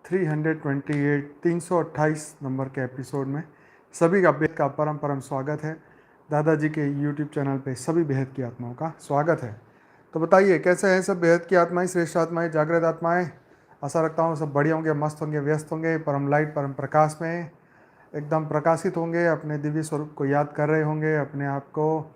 328 number के episode में सभी का बेहद का परम परम स्वागत है। दादाजी के यूट्यूब चैनल पे सभी बेहद की आत्माओं का स्वागत है। तो बताइए कैसे हैं सब बेहद की आत्माएं, श्रेष्ठ आत्माएं, जागृत आत्माएं। आशा रखता हूँ सब बढ़िया होंगे, मस्त होंगे, व्यस्त होंगे, परम लाइट परम प्रकाश में एकदम प्रकाशित होंगे, अपने दिव्य स्वरूप को याद कर रहे होंगे, अपने आप को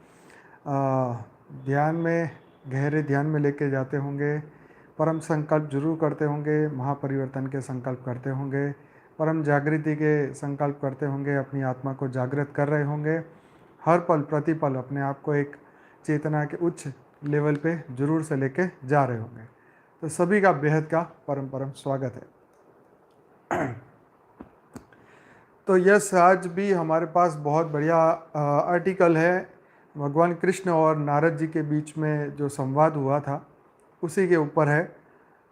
ध्यान में, गहरे ध्यान में लेके जाते होंगे, परम संकल्प जरूर करते होंगे, महापरिवर्तन के संकल्प करते होंगे, परम जागृति के संकल्प करते होंगे, अपनी आत्मा को जागृत कर रहे होंगे, हर पल प्रतिपल अपने आप को एक चेतना के उच्च लेवल पे जरूर से लेके जा रहे होंगे। तो सभी का बेहद का परम परम स्वागत है। तो यस, आज भी हमारे पास बहुत बढ़िया आर्टिकल है। भगवान कृष्ण और नारद जी के बीच में जो संवाद हुआ था उसी के ऊपर है,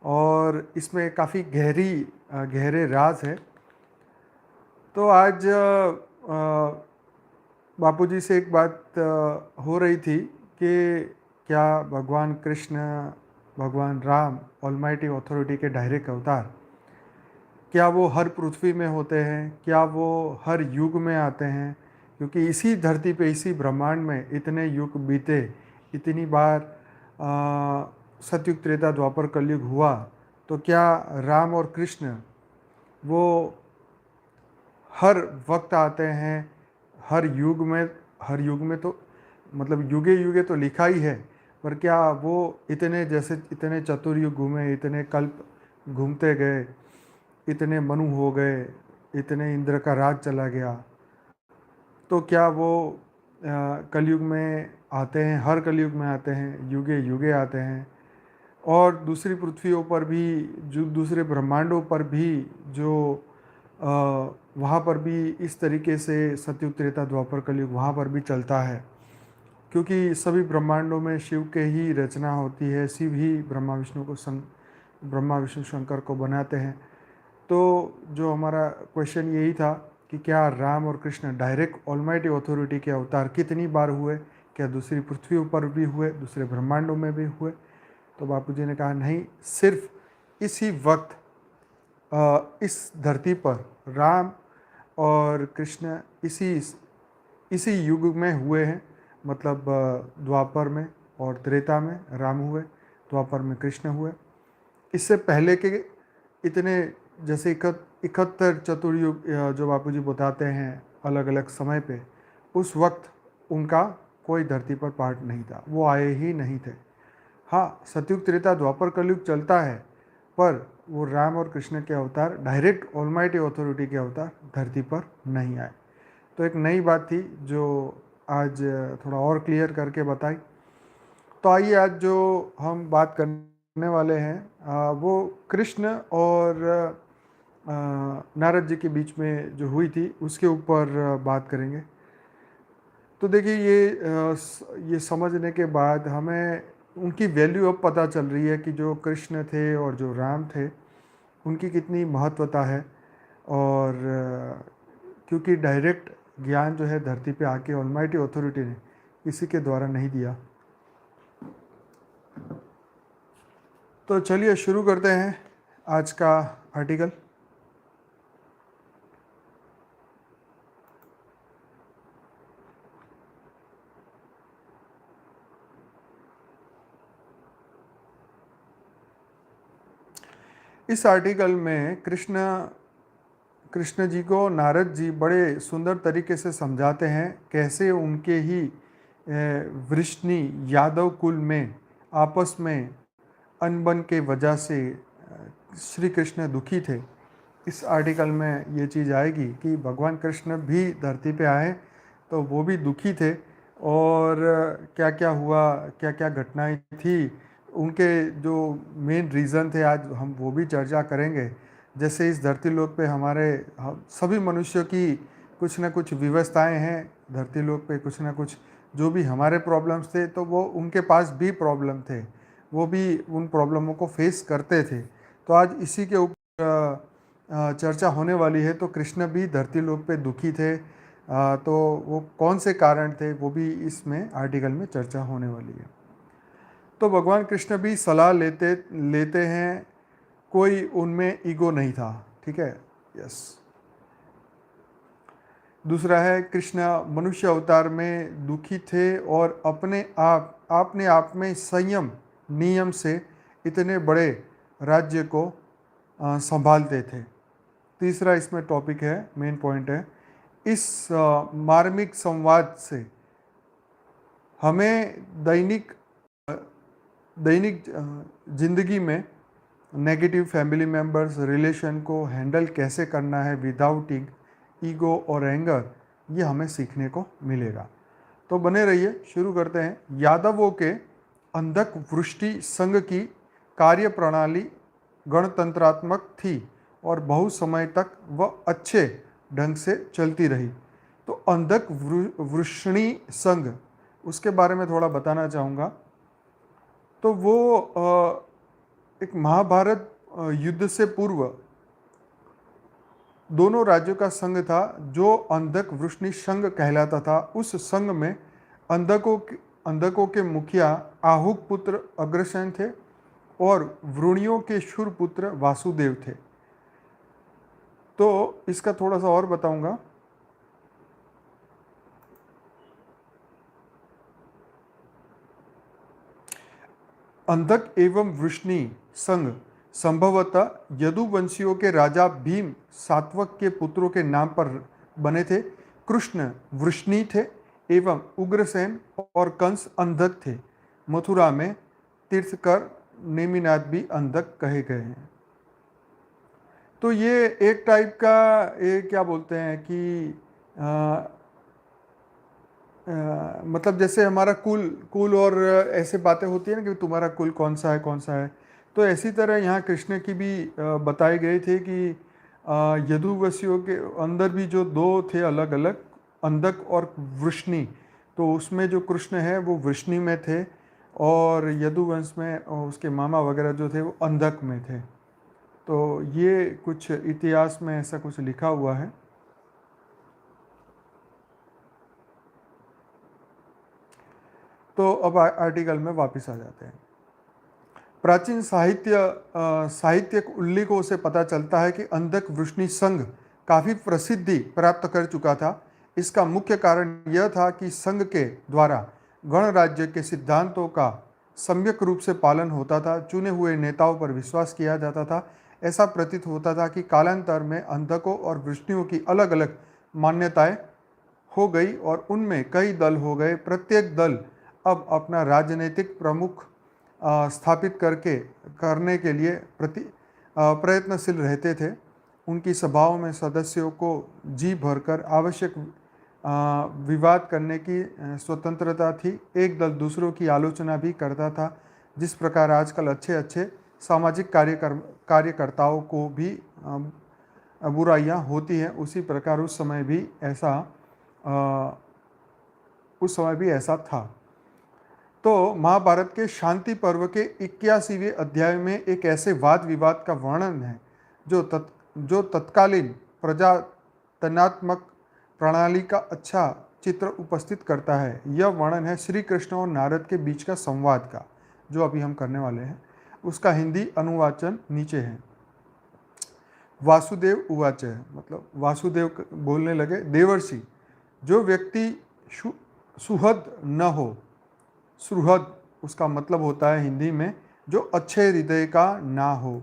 और इसमें काफ़ी गहरे राज है। तो आज बापूजी से एक बात हो रही थी कि क्या भगवान कृष्ण, भगवान राम ऑलमाइटी अथॉरिटी के डायरेक्ट अवतार, क्या वो हर पृथ्वी में होते हैं, क्या वो हर युग में आते हैं? क्योंकि इसी धरती पे, इसी ब्रह्मांड में इतने युग बीते, इतनी बार सतयुग त्रेता द्वापर कलयुग हुआ, तो क्या राम और कृष्ण वो हर वक्त आते हैं, हर युग में तो मतलब युगे युगे तो लिखा ही है, पर क्या वो इतने चतुर्युग घूमे, इतने कल्प घूमते गए, इतने मनु हो गए, इतने इंद्र का राज चला गया, तो क्या वो कलयुग में आते हैं, हर कलयुग में आते हैं, युगे युगे आते हैं? और दूसरी पृथ्वियों पर भी, जो दूसरे ब्रह्मांडों पर भी, जो वहाँ पर भी इस तरीके से सतयुग त्रेता द्वापर कलयुग वहाँ पर भी चलता है, क्योंकि सभी ब्रह्मांडों में शिव के ही रचना होती है, शिव ही ब्रह्मा विष्णु शंकर को बनाते हैं। तो जो हमारा क्वेश्चन यही था कि क्या राम और कृष्ण डायरेक्ट ऑलमाइटी अथॉरिटी के अवतार कितनी बार हुए, क्या दूसरी पृथ्वियों पर भी हुए, दूसरे ब्रह्मांडों में भी हुए? तो बापूजी ने कहा नहीं, सिर्फ इसी वक्त इस धरती पर राम और कृष्ण इसी युग में हुए हैं। मतलब द्वापर में और त्रेता में राम हुए, द्वापर में कृष्ण हुए। इससे पहले के इतने, जैसे 71 चतुर्युग जो बापूजी बताते हैं अलग अलग समय पे, उस वक्त उनका कोई धरती पर पार्ट नहीं था, वो आए ही नहीं थे। हाँ, सतयुग त्रेता द्वापर कलयुग चलता है, पर वो राम और कृष्ण के अवतार, डायरेक्ट ऑलमाइटी अथॉरिटी के अवतार धरती पर नहीं आए। तो एक नई बात थी जो आज थोड़ा और क्लियर करके बताई। तो आइए आज जो हम बात करने वाले हैं वो कृष्ण और नारद जी के बीच में जो हुई थी उसके ऊपर बात करेंगे। तो देखिए, ये समझने के बाद हमें उनकी वैल्यू अब पता चल रही है कि जो कृष्ण थे और जो राम थे उनकी कितनी महत्वता है। और क्योंकि डायरेक्ट ज्ञान जो है धरती पे आके ऑलमाइटी अथॉरिटी ने किसी के द्वारा नहीं दिया। तो चलिए शुरू करते हैं आज का आर्टिकल। इस आर्टिकल में कृष्ण जी को नारद जी बड़े सुंदर तरीके से समझाते हैं कैसे उनके ही वृष्णि यादव कुल में आपस में अनबन के वजह से श्री कृष्ण दुखी थे। इस आर्टिकल में ये चीज़ आएगी कि भगवान कृष्ण भी धरती पे आए तो वो भी दुखी थे, और क्या क्या हुआ, क्या क्या घटनाएं थी, उनके जो मेन रीज़न थे आज हम वो भी चर्चा करेंगे। जैसे इस धरती लोक पे हमारे सभी मनुष्यों की कुछ ना कुछ विवशताएं हैं, धरती लोक पे कुछ ना कुछ जो भी हमारे प्रॉब्लम्स थे तो वो उनके पास भी प्रॉब्लम थे, वो भी उन प्रॉब्लमों को फेस करते थे। तो आज इसी के ऊपर चर्चा होने वाली है। तो कृष्ण भी धरती लोक पे दुखी थे, तो वो कौन से कारण थे वो भी इसमें आर्टिकल में चर्चा होने वाली है। तो भगवान कृष्ण भी सलाह लेते हैं, कोई उनमें ईगो नहीं था। ठीक है, यस। दूसरा है, कृष्ण मनुष्य अवतार में दुखी थे और अपने आप में संयम नियम से इतने बड़े राज्य को संभालते थे। तीसरा इसमें टॉपिक है, मेन पॉइंट है, इस मार्मिक संवाद से हमें दैनिक जिंदगी में नेगेटिव फैमिली मेंबर्स रिलेशन को हैंडल कैसे करना है विदाउट ईगो और एंगर, ये हमें सीखने को मिलेगा। तो बने रहिए, शुरू करते हैं। यादवों के अंधक वृष्टि संघ की कार्य प्रणाली गणतंत्रात्मक थी और बहुत समय तक वह अच्छे ढंग से चलती रही। तो अंधक वृष्णि संघ, उसके बारे में थोड़ा बताना चाहूँगा। तो वो एक महाभारत युद्ध से पूर्व दोनों राज्यों का संघ था जो अंधक वृष्णि संघ कहलाता था। उस संघ में अंधकों के मुखिया आहुक पुत्र अग्रसेन थे और वृणियों के शूर पुत्र वासुदेव थे। तो इसका थोड़ा सा और बताऊंगा। अंधक एवं वृष्णि संघ संभवतः यदुवंशियों के राजा भीम सात्वक के पुत्रों के नाम पर बने थे। कृष्ण वृष्णि थे एवं उग्रसेन और कंस अंधक थे। मथुरा में तीर्थकर नेमिनाथ भी अंधक कहे गए हैं। तो ये एक टाइप का, ये क्या बोलते हैं कि मतलब जैसे हमारा कुल और ऐसे बातें होती है ना कि तुम्हारा कुल कौन सा है। तो ऐसी तरह यहाँ कृष्ण की भी बताए गए थे कि यदुवंशियों के अंदर भी जो दो थे अलग अलग, अंधक और वृष्णि, तो उसमें जो कृष्ण है वो वृष्णि में थे और यदुवंश में उसके मामा वगैरह जो थे वो अंधक में थे। तो ये कुछ इतिहास में ऐसा कुछ लिखा हुआ है। तो अब आर्टिकल में वापस आ जाते हैं। प्राचीन साहित्यिक उल्लेखों से पता चलता है कि अंधक वृष्णि संघ काफ़ी प्रसिद्धि प्राप्त कर चुका था। इसका मुख्य कारण यह था कि संघ के द्वारा गणराज्य के सिद्धांतों का सम्यक रूप से पालन होता था, चुने हुए नेताओं पर विश्वास किया जाता था। ऐसा प्रतीत होता था कि कालांतर में अंधकों और वृष्णियों की अलग अलग मान्यताएं हो गई और उनमें कई दल हो गए। प्रत्येक दल अब अपना राजनीतिक प्रमुख स्थापित करने के लिए प्रयत्नशील रहते थे। उनकी सभाओं में सदस्यों को जी भरकर आवश्यक विवाद करने की स्वतंत्रता थी। एक दल दूसरों की आलोचना भी करता था। जिस प्रकार आजकल अच्छे सामाजिक कार्यकर्ताओं को भी बुराइयां होती हैं, उसी प्रकार उस समय भी ऐसा था। तो महाभारत के शांति पर्व के 81वें अध्याय में एक ऐसे वाद विवाद का वर्णन है जो तत्कालीन प्रजातंत्रात्मक प्रणाली का अच्छा चित्र उपस्थित करता है। यह वर्णन है श्री कृष्ण और नारद के बीच का संवाद का, जो अभी हम करने वाले हैं। उसका हिंदी अनुवाचन नीचे है। वासुदेव उवाच, मतलब वासुदेव बोलने लगे, देवर्षि, जो व्यक्ति सुहृद न हो, सुहृद उसका मतलब होता है हिंदी में जो अच्छे हृदय का ना हो।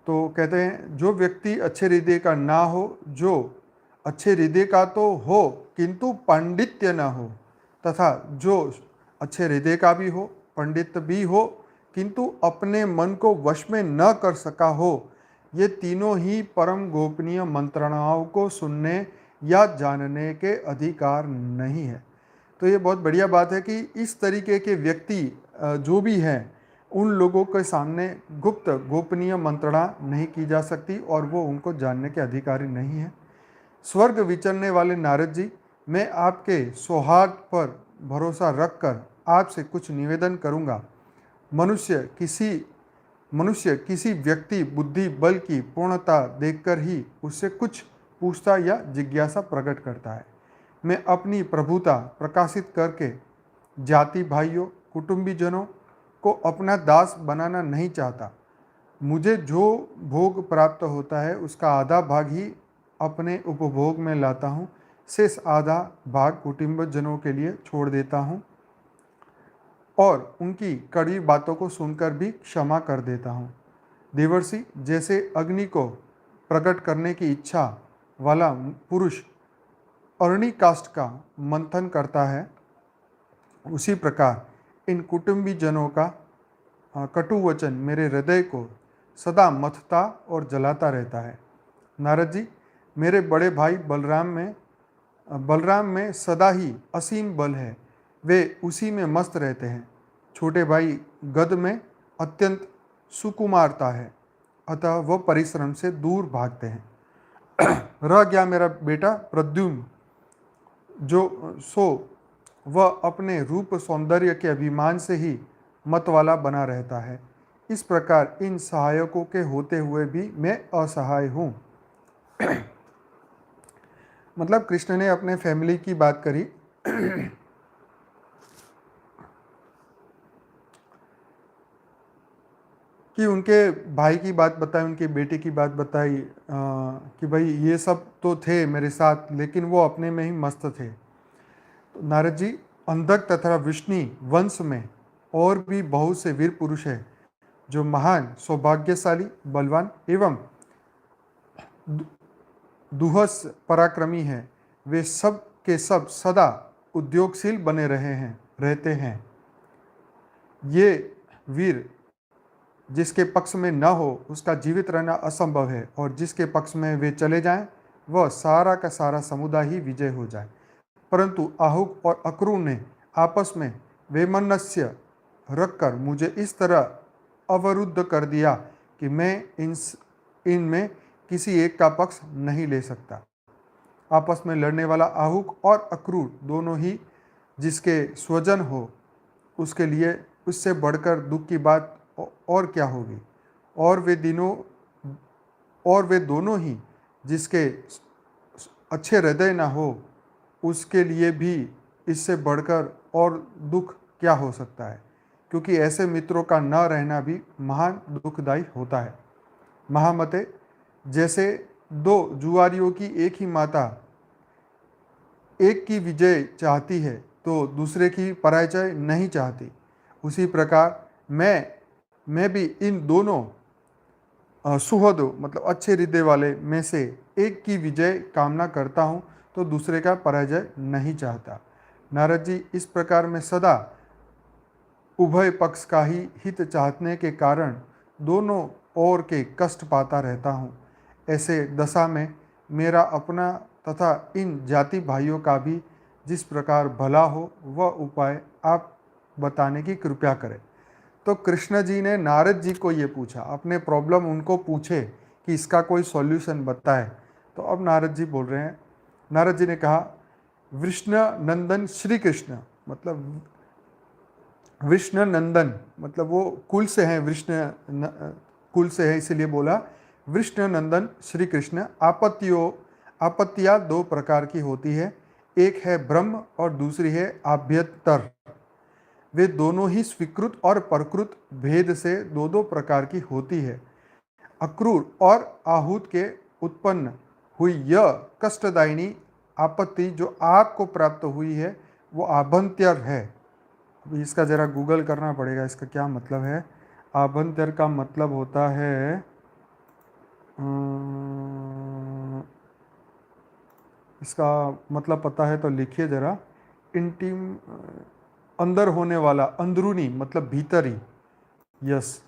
तो कहते हैं जो व्यक्ति अच्छे हृदय का ना हो, जो अच्छे हृदय का तो हो किंतु पांडित्य न हो, तथा जो अच्छे हृदय का भी हो, पंडित भी हो, किंतु अपने मन को वश में न कर सका हो, ये तीनों ही परम गोपनीय मंत्रणाओं को सुनने या जानने के अधिकार नहीं है। तो ये बहुत बढ़िया बात है कि इस तरीके के व्यक्ति जो भी हैं, उन लोगों के सामने गुप्त गोपनीय मंत्रणा नहीं की जा सकती और वो उनको जानने के अधिकारी नहीं है। स्वर्ग विचरने वाले नारद जी, मैं आपके सौहार्द पर भरोसा रखकर आपसे कुछ निवेदन करूंगा। मनुष्य किसी व्यक्ति बुद्धि बल की पूर्णता देखकर ही उससे कुछ पूछता या जिज्ञासा प्रकट करता है। मैं अपनी प्रभुता प्रकाशित करके जाति भाइयों कुटुंबीजनों को अपना दास बनाना नहीं चाहता। मुझे जो भोग प्राप्त होता है उसका आधा भाग ही अपने उपभोग में लाता हूँ, शेष आधा भाग कुटुंबजनों के लिए छोड़ देता हूँ और उनकी कड़वी बातों को सुनकर भी क्षमा कर देता हूँ। देवर्षि, जैसे अग्नि को प्रकट करने की इच्छा वाला पुरुष अरणि काष्ठ का मंथन करता है, उसी प्रकार इन कुटुंबी जनों का कटु वचन मेरे हृदय को सदा मथता और जलाता रहता है। नारद जी, मेरे बड़े भाई बलराम में सदा ही असीम बल है, वे उसी में मस्त रहते हैं। छोटे भाई गद में अत्यंत सुकुमारता है, अतः वह परिश्रम से दूर भागते हैं। रह गया मेरा बेटा प्रद्युम्न, जो सो वह अपने रूप सौंदर्य के अभिमान से ही मत वाला बना रहता है। इस प्रकार इन सहायकों के होते हुए भी मैं असहाय हूँ। मतलब कृष्ण ने अपने फैमिली की बात करी कि उनके भाई की बात बताई, उनके बेटे की बात बताई कि भाई ये सब तो थे मेरे साथ, लेकिन वो अपने में ही मस्त थे। तो नारद जी, अंधक तथा विष्णु वंश में और भी बहुत से वीर पुरुष हैं जो महान सौभाग्यशाली, बलवान एवं दुहस पराक्रमी हैं। वे सब के सब सदा उद्योगशील बने रहते हैं। ये वीर जिसके पक्ष में न हो उसका जीवित रहना असंभव है, और जिसके पक्ष में वे चले जाएं वह सारा का सारा समुदाय ही विजय हो जाए। परंतु आहुक और अक्रूर ने आपस में वैमनस्य रखकर मुझे इस तरह अवरुद्ध कर दिया कि मैं इनमें किसी एक का पक्ष नहीं ले सकता। आपस में लड़ने वाला आहुक और अक्रूर दोनों ही जिसके स्वजन हो, उसके लिए उससे बढ़कर दुख की बात और क्या होगी। और वे दोनों ही जिसके अच्छे हृदय ना हो, उसके लिए भी इससे बढ़कर और दुख क्या हो सकता है, क्योंकि ऐसे मित्रों का न रहना भी महान दुखदायी होता है। महामते, जैसे दो जुआरियों की एक ही माता एक की विजय चाहती है तो दूसरे की पराजय नहीं चाहती, उसी प्रकार मैं भी इन दोनों सुहृदों मतलब अच्छे हृदय वाले में से एक की विजय कामना करता हूँ तो दूसरे का पराजय नहीं चाहता। नारद जी, इस प्रकार मैं सदा उभय पक्ष का ही हित चाहने के कारण दोनों ओर के कष्ट पाता रहता हूँ। ऐसे दशा में मेरा अपना तथा इन जाति भाइयों का भी जिस प्रकार भला हो वह उपाय आप बताने की कृपया करें। तो कृष्ण जी ने नारद जी को ये पूछा, अपने प्रॉब्लम उनको पूछे कि इसका कोई सॉल्यूशन बताए। तो अब नारद जी बोल रहे हैं। नारद जी ने कहा, विष्णु नंदन श्री कृष्ण, मतलब विष्णु नंदन मतलब वो कुल से हैं, कुल से है, इसीलिए बोला विष्णु नंदन श्री कृष्ण। आपत्तियाँ दो प्रकार की होती है, एक है ब्रह्म और दूसरी है आभ्यंतर। वे दोनों ही स्वीकृत और प्रकृत भेद से दो दो प्रकार की होती है। अक्रूर और आहूत के उत्पन्न हुई यह कष्टदायिनी आपत्ति जो आपको प्राप्त हुई है वो आभ्यंतर है। अभी इसका ज़रा गूगल करना पड़ेगा, इसका क्या मतलब है। आभ्यंतर का मतलब होता है इसका मतलब पता है तो लिखिए ज़रा। इंटीम, अंदर होने वाला, अंदरूनी मतलब भीतरी। यस,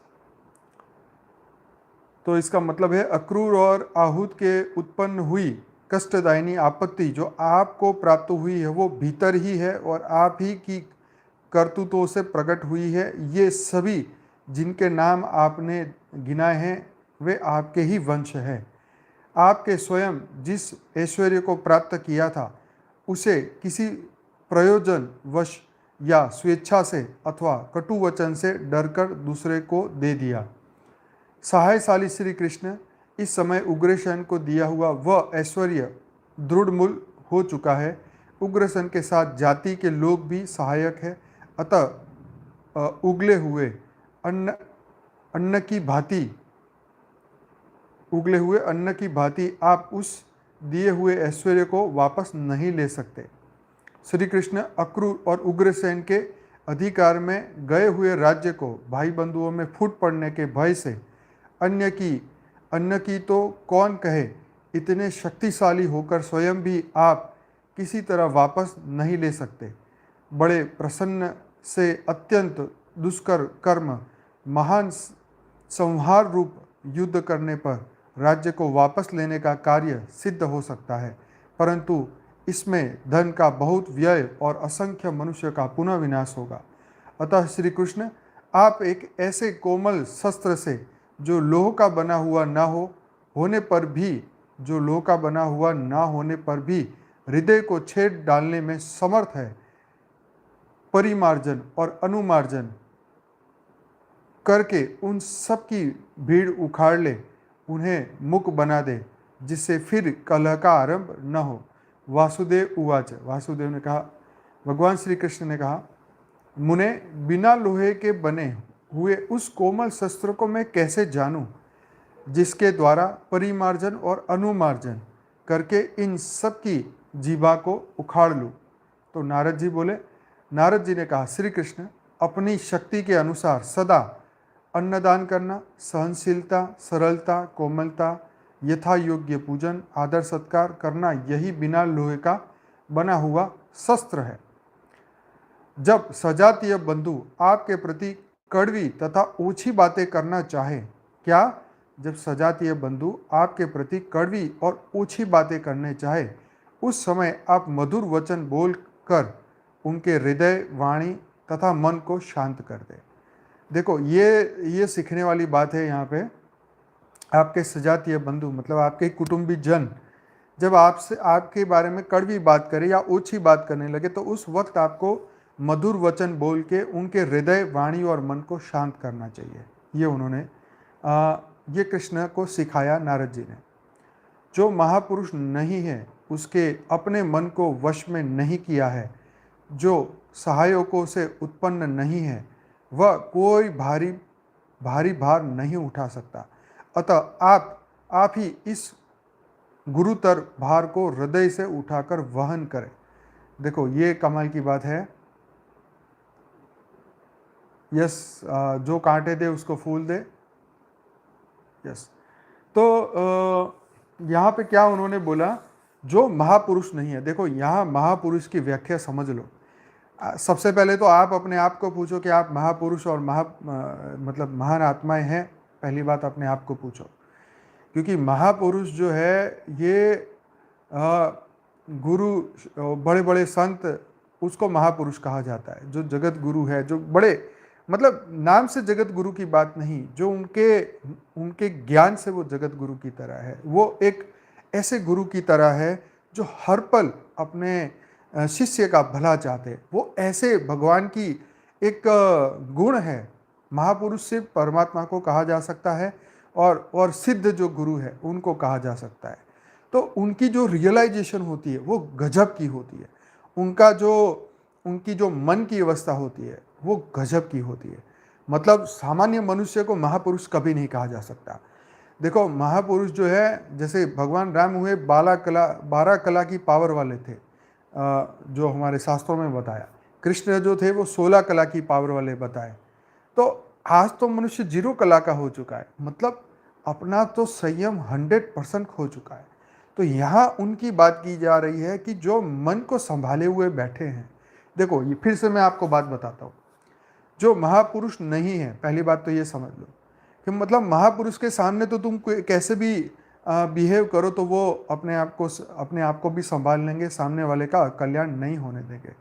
तो इसका मतलब है अक्रूर और आहूत के उत्पन्न हुई कष्टदायिनी आपत्ति जो आपको प्राप्त हुई है वो भीतर ही है और आप ही की करतूतों से प्रकट हुई है। ये सभी जिनके नाम आपने गिनाए हैं वे आपके ही वंश है। आपके स्वयं जिस ऐश्वर्य को प्राप्त किया था उसे किसी प्रयोजन वश या स्वेच्छा से अथवा कटु वचन से डरकर दूसरे को दे दिया। सहायशाली श्री कृष्ण इस समय उग्रसेन को दिया हुआ वह ऐश्वर्य दृढ़मूल हो चुका है। उग्रसेन के साथ जाति के लोग भी सहायक है, अतः उगले हुए अन्न की भांति उगले हुए अन्न की भांति आप उस दिए हुए ऐश्वर्य को वापस नहीं ले सकते। श्री कृष्ण अक्रूर और उग्रसेन के अधिकार में गए हुए राज्य को भाई बंधुओं में फूट पड़ने के भय से अन्न की तो कौन कहे, इतने शक्तिशाली होकर स्वयं भी आप किसी तरह वापस नहीं ले सकते। बड़े प्रसन्न से अत्यंत दुष्कर कर्म महान संहार रूप युद्ध करने पर राज्य को वापस लेने का कार्य सिद्ध हो सकता है, परंतु इसमें धन का बहुत व्यय और असंख्य मनुष्य का पुनः विनाश होगा। अतः श्री कृष्ण, आप एक ऐसे कोमल शस्त्र से जो लोह का बना हुआ होने पर भी हृदय को छेद डालने में समर्थ है, परिमार्जन और अनुमार्जन करके उन सब की भीड़ उखाड़ ले, उन्हें मुक बना दे, जिससे फिर कलह का आरंभ न हो। वासुदेव उवाच, वासुदेव ने कहा, भगवान श्री कृष्ण ने कहा, मुने, बिना लोहे के बने हुए उस कोमल शस्त्र को मैं कैसे जानूं, जिसके द्वारा परिमार्जन और अनुमार्जन करके इन सब की जीवा को उखाड़ लूं। तो नारद जी बोले, नारद जी ने कहा, श्री कृष्ण, अपनी शक्ति के अनुसार सदा अन्नदान करना, सहनशीलता, सरलता, कोमलता, यथा योग्य पूजन, आदर सत्कार करना, यही बिना लोहे का बना हुआ शस्त्र है। जब सजातीय बंधु आपके प्रति कड़वी तथा ओछी बातें करना चाहे, क्या? जब सजातीय बंधु आपके प्रति कड़वी और ओछी बातें करने चाहे, उस समय आप मधुर वचन बोलकर उनके हृदय, वाणी तथा मन को शांत कर दे। देखो, ये सीखने वाली बात है यहाँ पे। आपके सजातीय बंधु मतलब आपके कुटुंबी जन जब आपसे आपके बारे में कड़वी बात करे या ओछी बात करने लगे, तो उस वक्त आपको मधुर वचन बोल के उनके हृदय, वाणी और मन को शांत करना चाहिए। ये उन्होंने ये कृष्ण को सिखाया नारद जी ने। जो महापुरुष नहीं है, उसके अपने मन को वश में नहीं किया है, जो सहायकों से उत्पन्न नहीं है, वह कोई भारी भार नहीं उठा सकता। अतः आप ही इस गुरुतर भार को हृदय से उठाकर वहन करें। देखो, ये कमाल की बात है। यस, जो कांटे दे उसको फूल दे। यस, तो यहाँ पे क्या उन्होंने बोला, जो महापुरुष नहीं है। देखो, यहाँ महापुरुष की व्याख्या समझ लो। सबसे पहले तो आप अपने आप को पूछो कि आप महापुरुष और मतलब महान आत्माएं हैं। पहली बात अपने आप को पूछो, क्योंकि महापुरुष जो है ये गुरु, बड़े बड़े संत, उसको महापुरुष कहा जाता है। जो जगत गुरु है, जो बड़े मतलब नाम से जगत गुरु की बात नहीं, जो उनके ज्ञान से वो जगत गुरु की तरह है। वो एक ऐसे गुरु की तरह है जो हर पल अपने शिष्य का भला चाहते। वो ऐसे भगवान की एक गुण है। महापुरुष से परमात्मा को कहा जा सकता है और सिद्ध जो गुरु है उनको कहा जा सकता है। तो उनकी जो रियलाइजेशन होती है वो गजब की होती है। उनकी जो मन की अवस्था होती है वो गजब की होती है। मतलब सामान्य मनुष्य को महापुरुष कभी नहीं कहा जा सकता। देखो, महापुरुष जो है, जैसे भगवान राम हुए 12 कला की पावर वाले थे, जो हमारे शास्त्रों में बताया। कृष्ण जो थे वो 16 कला की पावर वाले बताए। तो आज तो मनुष्य 0 कला का हो चुका है। मतलब अपना तो संयम 100% खो चुका है। तो यहाँ उनकी बात की जा रही है कि जो मन को संभाले हुए बैठे हैं। देखो, ये फिर से मैं आपको बात बताता हूँ। जो महापुरुष नहीं है, पहली बात तो ये समझ लो कि मतलब महापुरुष के सामने तो तुम कैसे भी बिहेव करो तो वो अपने आप को भी संभाल लेंगे, सामने वाले का कल्याण नहीं होने देंगे।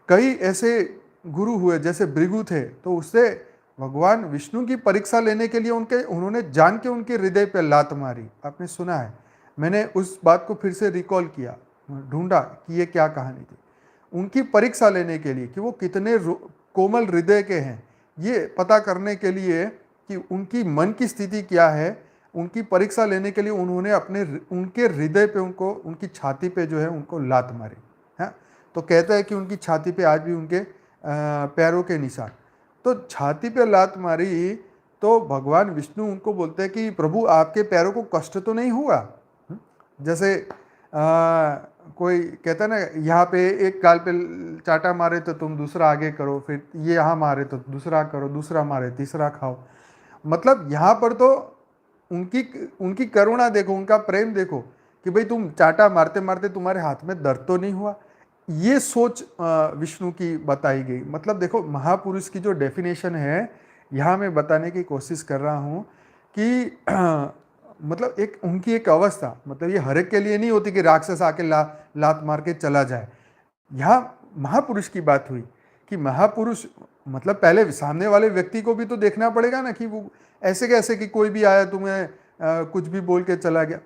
कई ऐसे गुरु हुए, जैसे भृगु थे, तो उससे भगवान विष्णु की परीक्षा लेने के लिए उन्होंने जान के उनके हृदय पे लात मारी। आपने सुना है। मैंने उस बात को फिर से रिकॉल किया, ढूंढा कि ये क्या कहानी थी। उनकी परीक्षा लेने के लिए कि वो कितने कोमल हृदय के हैं, ये पता करने के लिए कि उनकी मन की स्थिति क्या है, उनकी परीक्षा लेने के लिए उन्होंने उनके हृदय पे उनकी छाती पे जो है उनको लात मारी है। तो कहता है कि उनकी छाती पे आज भी उनके पैरों के निशान। तो छाती पे लात मारी तो भगवान विष्णु उनको बोलते हैं कि प्रभु आपके पैरों को कष्ट तो नहीं हुआ? जैसे कोई कहता है ना, यहाँ पे एक गाल पे चाटा मारे तो तुम दूसरा आगे करो, फिर ये यहाँ मारे तो दूसरा करो, दूसरा मारे तीसरा खाओ। मतलब यहाँ पर तो उनकी उनकी करुणा देखो, उनका प्रेम देखो कि भाई तुम चाटा मारते मारते तुम्हारे हाथ में दर्द तो नहीं हुआ। ये सोच विष्णु की बताई गई। मतलब देखो, महापुरुष की जो डेफिनेशन है यहाँ मैं बताने की कोशिश कर रहा हूँ कि मतलब एक उनकी एक अवस्था, मतलब ये हर एक के लिए नहीं होती कि राक्षस आके लात मार के चला जाए। यहाँ महापुरुष की बात हुई कि महापुरुष मतलब पहले सामने वाले व्यक्ति को भी तो देखना पड़ेगा ना, कि वो ऐसे कैसे कि कोई भी आया तुम्हें कुछ भी बोल के चला गया।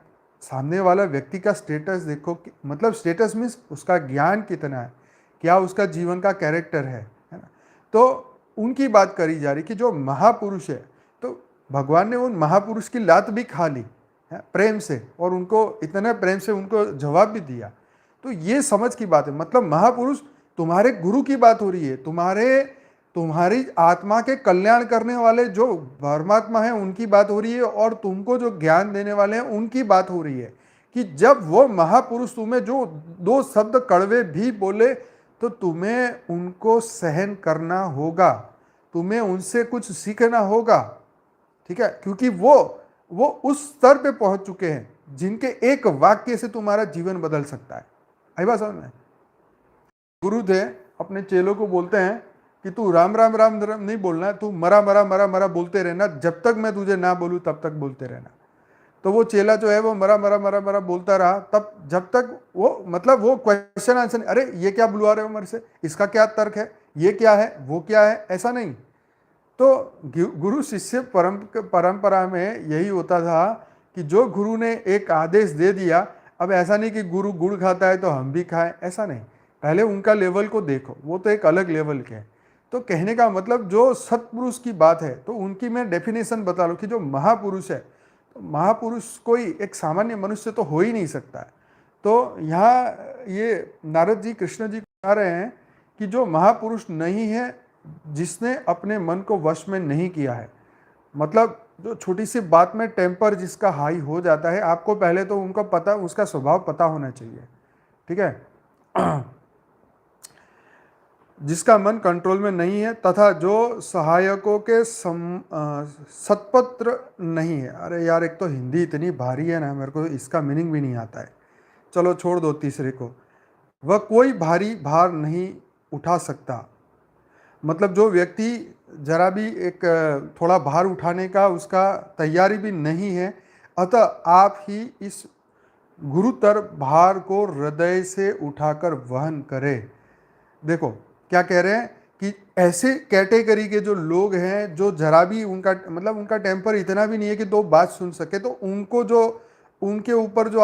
सामने वाला व्यक्ति का स्टेटस देखो मतलब स्टेटस मीन्स उसका ज्ञान कितना है, क्या उसका जीवन का कैरेक्टर है ना। तो उनकी बात करी जा रही कि जो महापुरुष है, तो भगवान ने उन महापुरुष की लात भी खा ली है प्रेम से, और उनको इतने प्रेम से उनको जवाब भी दिया। तो ये समझ की बात है। मतलब महापुरुष तुम्हारे गुरु की बात हो रही है, तुम्हारी आत्मा के कल्याण करने वाले जो परमात्मा है उनकी बात हो रही है, और तुमको जो ज्ञान देने वाले हैं उनकी बात हो रही है कि जब वो महापुरुष तुम्हें जो दो शब्द कड़वे भी बोले तो तुम्हें उनको सहन करना होगा, तुम्हें उनसे कुछ सीखना होगा। ठीक है, क्योंकि वो उस स्तर पे पहुंच चुके हैं जिनके एक वाक्य से तुम्हारा जीवन बदल सकता है। आई बात समझ में? गुरु थे, अपने चेलों को बोलते हैं कि तू राम राम राम राम नहीं बोलना, तू मरा मरा मरा मरा बोलते रहना, जब तक मैं तुझे ना बोलूं तब तक बोलते रहना। तो वो चेला जो है वो मरा मरा मरा मरा बोलता रहा, तब जब तक वो मतलब वो क्वेश्चन आंसर नहीं, अरे ये क्या बुलवा रहे हो मेरे से, इसका क्या तर्क है, ये क्या है, वो क्या है, ऐसा नहीं। तो गुरु शिष्य परंपरा में यही होता था कि जो गुरु ने एक आदेश दे दिया, अब ऐसा नहीं कि गुरु गुड़ खाता है तो हम भी खाएं, ऐसा नहीं। पहले उनका लेवल को देखो, वो तो एक अलग लेवल के हैं। तो कहने का मतलब जो सत्पुरुष की बात है तो उनकी मैं डेफिनेशन बता लूँ कि जो महापुरुष है, तो महापुरुष कोई एक सामान्य मनुष्य तो हो ही नहीं सकता है। तो यहाँ ये नारद जी कृष्ण जी कह रहे हैं कि जो महापुरुष नहीं है, जिसने अपने मन को वश में नहीं किया है, मतलब जो छोटी सी बात में टेम्पर जिसका हाई हो जाता है, आपको पहले तो उनका पता, उसका स्वभाव पता होना चाहिए। ठीक है, जिसका मन कंट्रोल में नहीं है तथा जो सहायकों के सत्पत्र नहीं है। अरे यार, एक तो हिंदी इतनी भारी है ना, मेरे को इसका मीनिंग भी नहीं आता है। चलो छोड़ दो तीसरे को। वह कोई भारी भार नहीं उठा सकता। मतलब जो व्यक्ति जरा भी एक थोड़ा भार उठाने का उसका तैयारी भी नहीं है, अतः आप ही इस गुरुतर भार को हृदय से उठाकर वहन करें। देखो क्या कह रहे हैं कि ऐसे कैटेगरी के जो लोग हैं, जो जरा भी उनका मतलब उनका टेम्पर इतना भी नहीं है कि दो बात सुन सके, तो उनको जो उनके ऊपर जो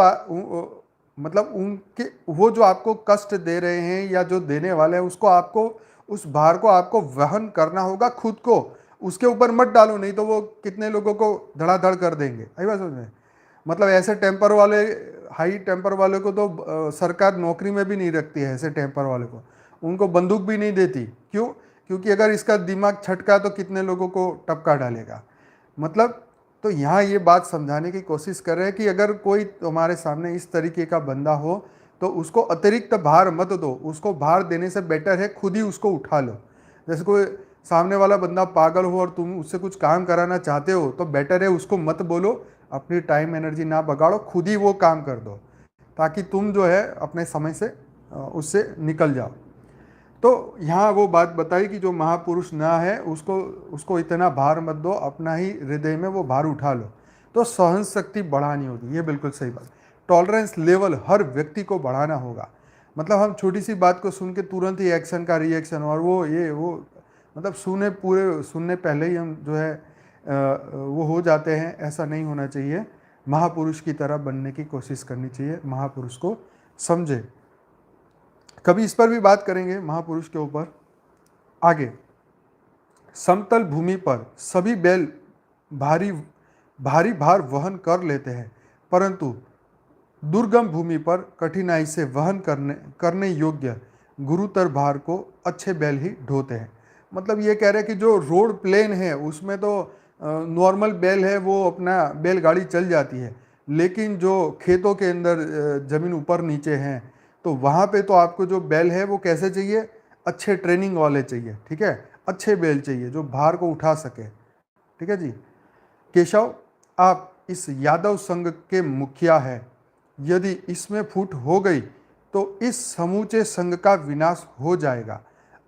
मतलब उनके वो जो आपको कष्ट दे रहे हैं या जो देने वाले हैं, उसको आपको उस भार को आपको वहन करना होगा खुद को। उसके ऊपर मत डालो, नहीं तो वो कितने लोगों को धड़ाधड़ कर देंगे। आई बात समझ में? मतलब ऐसे टेम्पर वाले, हाई टेम्पर वाले को तो सरकार नौकरी में भी नहीं रखती है। ऐसे टेम्पर वाले को उनको बंदूक भी नहीं देती। क्यों? क्योंकि अगर इसका दिमाग छटका तो कितने लोगों को टपका डालेगा। मतलब तो यहाँ ये बात समझाने की कोशिश कर रहे हैं कि अगर कोई तुम्हारे सामने इस तरीके का बंदा हो तो उसको अतिरिक्त भार मत दो। उसको भार देने से बेटर है खुद ही उसको उठा लो। जैसे कोई सामने वाला बंदा पागल हो और तुम उससे कुछ काम कराना चाहते हो, तो बेटर है उसको मत बोलो, अपनी टाइम एनर्जी ना बगाड़ो, खुद ही वो काम कर दो, ताकि तुम जो है अपने समय से उससे निकल जाओ। तो यहाँ वो बात बताई कि जो महापुरुष ना है उसको इतना भार मत दो, अपना ही हृदय में वो भार उठा लो। तो सहन शक्ति बढ़ानी होगी, ये बिल्कुल सही बात। टॉलरेंस लेवल हर व्यक्ति को बढ़ाना होगा। मतलब हम छोटी सी बात को सुन के तुरंत ही एक्शन का रिएक्शन, और वो मतलब सुनने पहले ही हम जो है वो हो जाते हैं, ऐसा नहीं होना चाहिए। महापुरुष की तरह बनने की कोशिश करनी चाहिए, महापुरुष को समझे। कभी इस पर भी बात करेंगे महापुरुष के ऊपर आगे। समतल भूमि पर सभी बैल भारी भार वहन कर लेते हैं, परंतु दुर्गम भूमि पर कठिनाई से वहन करने योग्य गुरुतर भार को अच्छे बैल ही ढोते हैं। मतलब ये कह रहे हैं कि जो रोड प्लेन है उसमें तो नॉर्मल बैल है वो अपना बैलगाड़ी चल जाती है, लेकिन जो खेतों के अंदर ज़मीन ऊपर नीचे हैं, तो वहाँ पे तो आपको जो बैल है वो कैसे चाहिए, अच्छे ट्रेनिंग वाले चाहिए, ठीक है, अच्छे बैल चाहिए जो भार को उठा सके, ठीक है जी। केशव, आप इस यादव संघ के मुखिया है, यदि इसमें फूट हो गई तो इस समूचे संघ का विनाश हो जाएगा,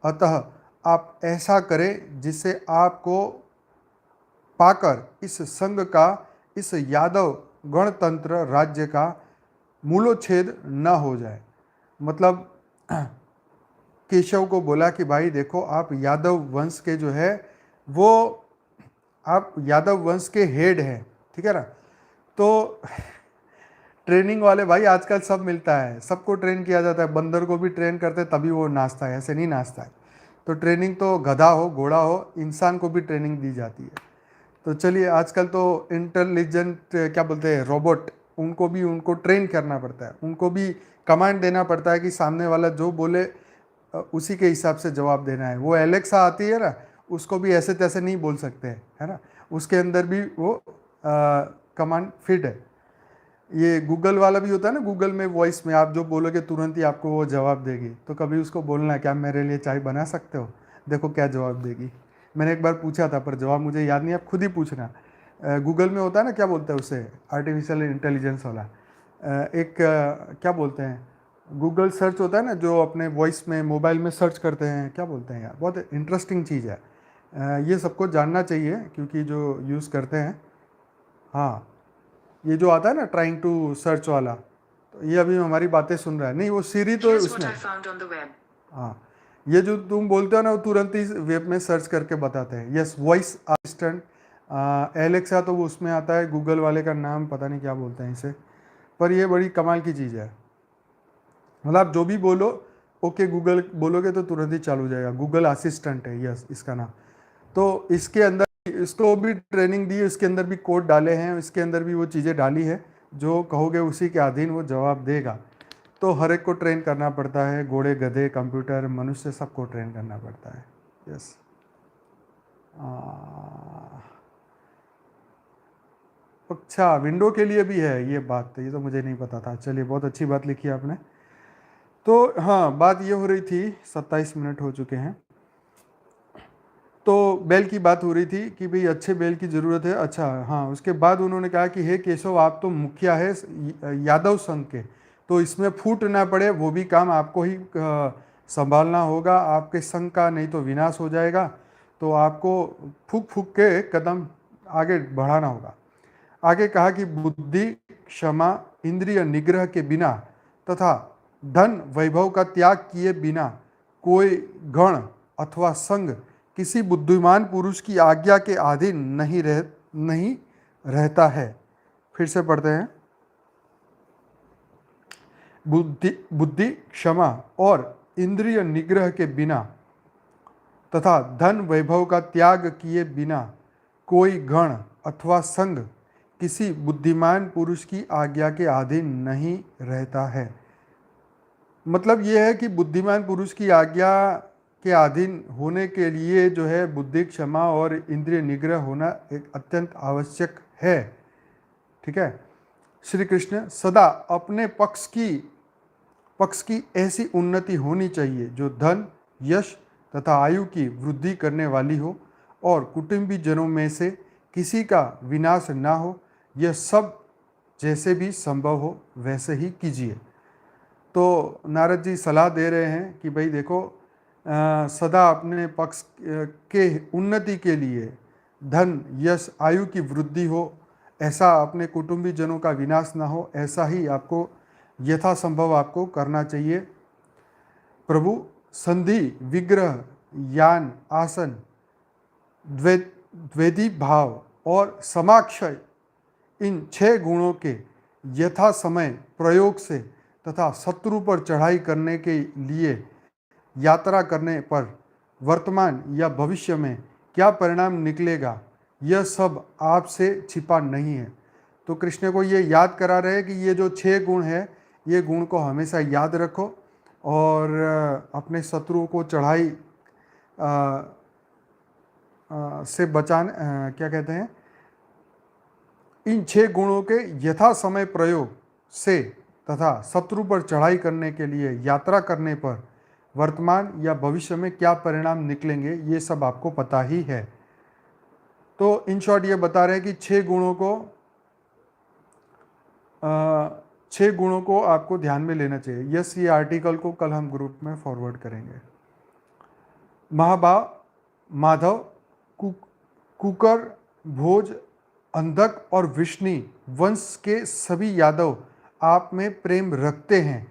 अतः आप ऐसा करें जिससे आपको पाकर इस संघ का, इस यादव गणतंत्र राज्य का मूलोच्छेद न हो जाए। मतलब केशव को बोला कि भाई देखो, आप यादव वंश के जो है वो, आप यादव वंश के हेड हैं, ठीक है ना। तो ट्रेनिंग वाले भाई आजकल सब मिलता है, सबको ट्रेन किया जाता है, बंदर को भी ट्रेन करते हैं तभी वो नाचता है, ऐसे नहीं नाचता है। तो ट्रेनिंग तो गधा हो घोड़ा हो, इंसान को भी ट्रेनिंग दी जाती है। तो चलिए, आजकल तो इंटेलिजेंट क्या बोलते हैं, रोबोट, उनको भी उनको ट्रेन करना पड़ता है, उनको भी कमांड देना पड़ता है कि सामने वाला जो बोले उसी के हिसाब से जवाब देना है। वो एलेक्सा आती है ना, उसको भी ऐसे तैसे नहीं बोल सकते हैं, है ना, उसके अंदर भी वो कमांड फिट है। ये गूगल वाला भी होता है ना, गूगल में वॉइस में आप जो बोलोगे तुरंत ही आपको वो जवाब देगी। तो कभी उसको बोलना है, क्या मेरे लिए चाय बना सकते हो, देखो क्या जवाब देगी। मैंने एक बार पूछा था पर जवाब मुझे याद नहीं, आप खुद ही पूछना। गूगल में होता है ना, क्या बोलते हैं उसे, आर्टिफिशियल इंटेलिजेंस वाला, क्या बोलते हैं, गूगल सर्च होता है ना, जो अपने वॉइस में मोबाइल में सर्च करते हैं, क्या बोलते हैं यार, बहुत इंटरेस्टिंग चीज़ है। ये सबको जानना चाहिए क्योंकि जो यूज़ करते हैं। हाँ, ये जो आता है ना ट्राइंग टू सर्च वाला, तो ये अभी हमारी बातें सुन रहा है, नहीं वो सीरी तो उसमें। हाँ, ये जो तुम बोलते हो ना वो तुरंत ही वेब में सर्च करके बताते हैं। यस, वॉइस असिस्टेंट एलेक्सा, तो वो उसमें आता है, गूगल वाले का नाम पता नहीं क्या बोलते हैं इसे, पर ये बड़ी कमाल की चीज़ है। मतलब आप जो भी बोलो, ओके गूगल बोलोगे तो तुरंत ही चालू हो जाएगा। गूगल असिस्टेंट है, यस इसका नाम। तो इसके अंदर इसको भी ट्रेनिंग दी, इसके अंदर भी कोड डाले हैं, इसके अंदर भी वो चीज़ें डाली है, जो कहोगे उसी के अधीन वो जवाब देगा। तो हर एक को ट्रेन करना पड़ता है, घोड़े गधे कंप्यूटर मनुष्य सबको ट्रेन करना पड़ता है। यस। अच्छा, विंडो के लिए भी है ये बात, तो ये तो मुझे नहीं पता था। चलिए, बहुत अच्छी बात लिखी आपने। तो हाँ, बात ये हो रही थी, 27 मिनट हो चुके हैं। तो बैल की बात हो रही थी कि भाई अच्छे बैल की ज़रूरत है। अच्छा हाँ, उसके बाद उन्होंने कहा कि हे केशव, आप तो मुखिया है यादव संघ के, तो इसमें फूट ना पड़े वो भी काम आपको ही संभालना होगा। आपके संघ का नहीं तो विनाश हो जाएगा, तो आपको फूक फूक के कदम आगे बढ़ाना होगा। आगे कहा कि बुद्धि, क्षमा, इंद्रिय निग्रह के बिना तथा धन वैभव का त्याग किए बिना कोई गण अथवा संघ किसी बुद्धिमान पुरुष की आज्ञा के अधीन नहीं रहता है। फिर से पढ़ते हैं। बुद्धि, क्षमा और इंद्रिय निग्रह के बिना तथा धन वैभव का त्याग किए बिना कोई गण अथवा संघ किसी बुद्धिमान पुरुष की आज्ञा के अधीन नहीं रहता है। मतलब यह है कि बुद्धिमान पुरुष की आज्ञा के अधीन होने के लिए जो है बुद्धि, क्षमा और इंद्रिय निग्रह होना एक अत्यंत आवश्यक है, ठीक है। श्री कृष्ण, सदा अपने पक्ष की ऐसी उन्नति होनी चाहिए जो धन, यश तथा आयु की वृद्धि करने वाली हो और कुटुंबी जनों में से किसी का विनाश ना हो। यह सब जैसे भी संभव हो वैसे ही कीजिए। तो नारद जी सलाह दे रहे हैं कि भाई देखो, सदा अपने पक्ष के उन्नति के लिए धन, यश, आयु की वृद्धि हो, ऐसा अपने कुटुंबी जनों का विनाश ना हो, ऐसा ही आपको यथासंभव आपको करना चाहिए। प्रभु, संधि, विग्रह, यान, आसन, द्वैधी भाव और समाक्षय, इन 6 गुणों के यथा समय प्रयोग से तथा शत्रु पर चढ़ाई करने के लिए यात्रा करने पर वर्तमान या भविष्य में क्या परिणाम निकलेगा, यह सब आपसे छिपा नहीं है। तो कृष्ण को ये याद करा रहे कि ये जो 6 गुण है, ये गुण को हमेशा याद रखो और अपने शत्रुओं को चढ़ाई से बचाने क्या कहते हैं, इन 6 गुणों के यथा समय प्रयोग से तथा शत्रु पर चढ़ाई करने के लिए यात्रा करने पर वर्तमान या भविष्य में क्या परिणाम निकलेंगे, ये सब आपको पता ही है। तो इन शॉर्ट ये बता रहे हैं कि 6 गुणों को आपको ध्यान में लेना चाहिए। यस, ये आर्टिकल को कल हम ग्रुप में फॉरवर्ड करेंगे। महाभाव, माधव, कुकर, भोज, अंधक और विष्णु वंश के सभी यादव आप में प्रेम रखते हैं।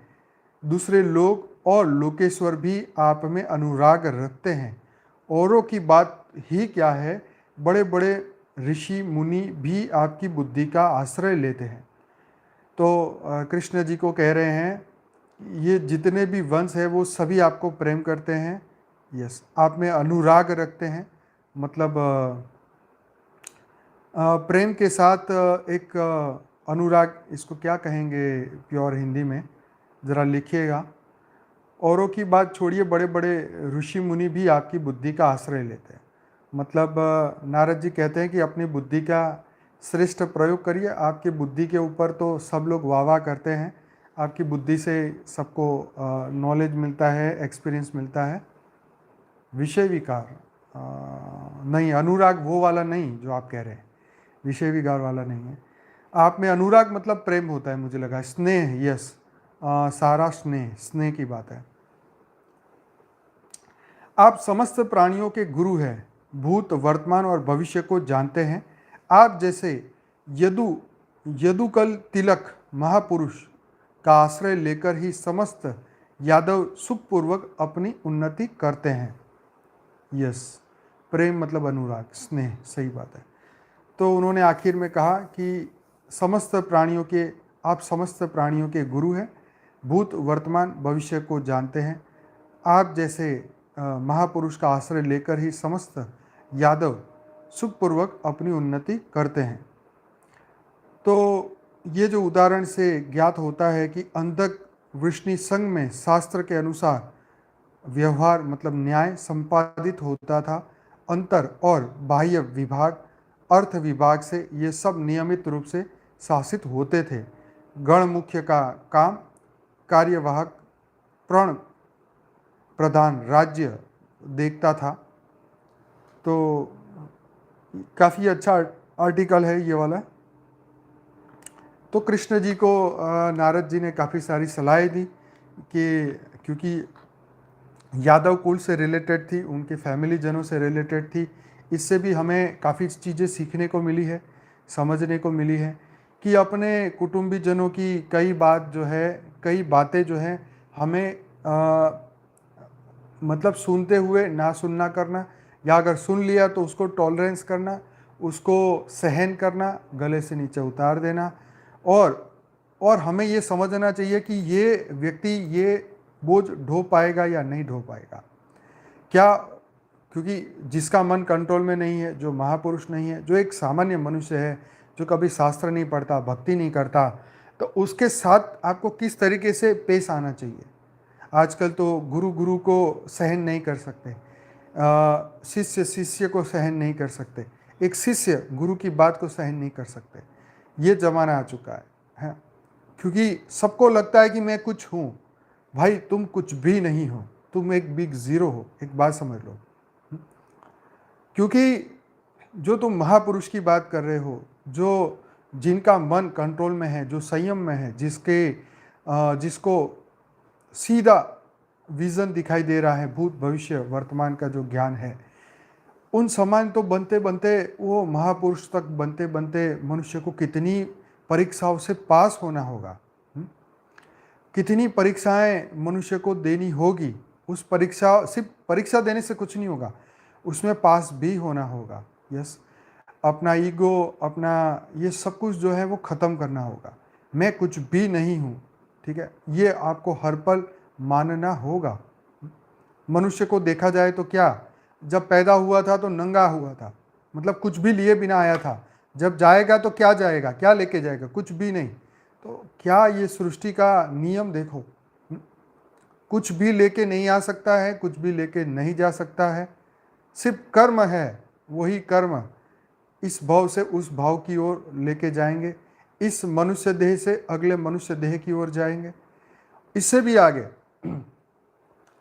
दूसरे लोग और लोकेश्वर भी आप में अनुराग रखते हैं। औरों की बात ही क्या है, बड़े बड़े ऋषि मुनि भी आपकी बुद्धि का आश्रय लेते हैं। तो कृष्ण जी को कह रहे हैं ये जितने भी वंश है वो सभी आपको प्रेम करते हैं। यस, आप में अनुराग रखते हैं, मतलब प्रेम के साथ एक अनुराग, इसको क्या कहेंगे प्योर हिंदी में, ज़रा लिखिएगा। औरों की बात छोड़िए, बड़े बड़े ऋषि मुनि भी आपकी बुद्धि का आश्रय लेते हैं। मतलब नारद जी कहते हैं कि अपनी बुद्धि का श्रेष्ठ प्रयोग करिए। आपकी बुद्धि के ऊपर तो सब लोग वाह वाह करते हैं, आपकी बुद्धि से सबको नॉलेज मिलता है, एक्सपीरियंस मिलता है। विषय विकार नहीं, अनुराग वो वाला नहीं जो आप कह रहे हैं, विषय विकार वाला नहीं है। आप में अनुराग मतलब प्रेम होता है, मुझे लगा स्नेह। यस, सारा स्नेह, स्नेह की बात है। आप समस्त प्राणियों के गुरु हैं, भूत वर्तमान और भविष्य को जानते हैं। आप जैसे यदुकल तिलक महापुरुष का आश्रय लेकर ही समस्त यादव सुखपूर्वक अपनी उन्नति करते हैं। यस, प्रेम मतलब अनुराग, स्नेह, सही बात है। तो उन्होंने आखिर में कहा कि समस्त प्राणियों के, आप समस्त प्राणियों के गुरु हैं, भूत वर्तमान भविष्य को जानते हैं। आप जैसे महापुरुष का आश्रय लेकर ही समस्त यादव सुखपूर्वक अपनी उन्नति करते हैं। तो ये जो उदाहरण से ज्ञात होता है कि अंधक वृष्णि संघ में शास्त्र के अनुसार व्यवहार मतलब न्याय संपादित होता था। अंतर और बाह्य विभाग, अर्थ विभाग से ये सब नियमित रूप से शासित होते थे। गण मुख्य का काम कार्यवाहक प्रण प्रधान राज्य देखता था। तो काफ़ी अच्छा आर्टिकल है ये वाला। तो कृष्ण जी को नारद जी ने काफ़ी सारी सलाहें दी कि क्योंकि यादव कुल से रिलेटेड थी, उनके फैमिली जनों से रिलेटेड थी, इससे भी हमें काफ़ी चीज़ें सीखने को मिली है, समझने को मिली है कि अपने कुटुंबी जनों की कई बातें जो हैं हमें मतलब सुनते हुए ना सुनना करना, या अगर सुन लिया तो उसको टॉलरेंस करना, उसको सहन करना, गले से नीचे उतार देना। और हमें ये समझना चाहिए कि ये व्यक्ति ये बोझ ढो पाएगा या नहीं ढो पाएगा, क्या, क्योंकि जिसका मन कंट्रोल में नहीं है, जो महापुरुष नहीं है, जो एक सामान्य मनुष्य है, जो कभी शास्त्र नहीं पढ़ता, भक्ति नहीं करता, तो उसके साथ आपको किस तरीके से पेश आना चाहिए। आजकल तो गुरु को सहन नहीं कर सकते, शिष्य शिष्य को सहन नहीं कर सकते, एक शिष्य गुरु की बात को सहन नहीं कर सकते। ये ज़माना आ चुका है, क्योंकि सबको लगता है कि मैं कुछ हूँ। भाई तुम कुछ भी नहीं हो, तुम एक बिग ज़ीरो हो, एक बात समझ लो। क्योंकि जो तुम महापुरुष की बात कर रहे हो, जो जिनका मन कंट्रोल में है, जो संयम में है, जिसको सीधा विज़न दिखाई दे रहा है, भूत भविष्य वर्तमान का जो ज्ञान है, उन समान तो बनते बनते, वो महापुरुष तक बनते बनते मनुष्य को कितनी परीक्षाओं से पास होना होगा, कितनी परीक्षाएं मनुष्य को देनी होगी। उस परीक्षा, सिर्फ परीक्षा देने से कुछ नहीं होगा, उसमें पास भी होना होगा। यस, अपना ईगो, अपना ये सब कुछ जो है वो ख़त्म करना होगा। मैं कुछ भी नहीं हूँ, ठीक है, ये आपको हर पल मानना होगा। मनुष्य को देखा जाए तो क्या, जब पैदा हुआ था तो नंगा हुआ था, मतलब कुछ भी लिए बिना आया था। जब जाएगा तो क्या जाएगा, क्या लेके जाएगा, कुछ भी नहीं। तो क्या ये सृष्टि का नियम देखो, कुछ भी लेके नहीं आ सकता है, कुछ भी लेके नहीं जा सकता है। सिर्फ कर्म है वही कर्म इस भाव से उस भाव की ओर लेके जाएंगे, इस मनुष्य देह से अगले मनुष्य देह की ओर जाएंगे, इससे भी आगे।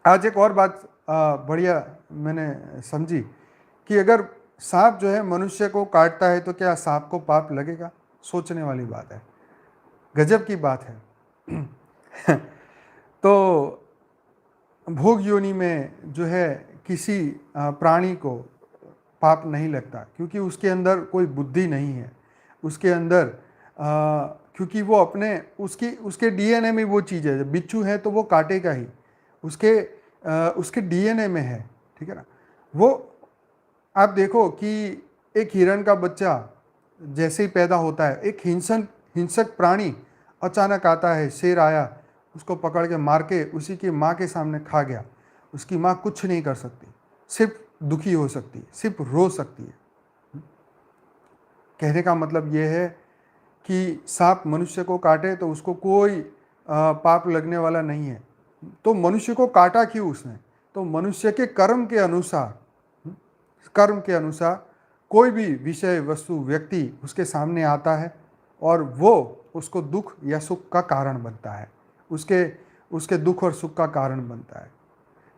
आज एक और बात बढ़िया मैंने समझी कि अगर सांप जो है मनुष्य को काटता है तो क्या सांप को पाप लगेगा? सोचने वाली बात है, गजब की बात है। तो भोग योनि में जो है किसी प्राणी को पाप नहीं लगता, क्योंकि उसके अंदर कोई बुद्धि नहीं है, उसके अंदर क्योंकि वो अपने उसके डीएनए में वो चीज़ है। जब बिच्छू है तो वो काटेगा ही, उसके डीएनए में है, ठीक है ना। वो आप देखो कि एक हिरण का बच्चा जैसे ही पैदा होता है, एक हिंसक प्राणी अचानक आता है, शेर आया, उसको पकड़ के मार के उसी की माँ के सामने खा गया। उसकी माँ कुछ नहीं कर सकती, सिर्फ दुखी हो सकती है, सिर्फ रो सकती है। कहने का मतलब ये है कि सांप मनुष्य को काटे तो उसको कोई पाप लगने वाला नहीं है। तो मनुष्य को काटा क्यों उसने? तो मनुष्य के कर्म के अनुसार कोई भी विषय, वस्तु, व्यक्ति उसके सामने आता है और वो उसको दुख या सुख का कारण बनता है, उसके दुख और सुख का कारण बनता है।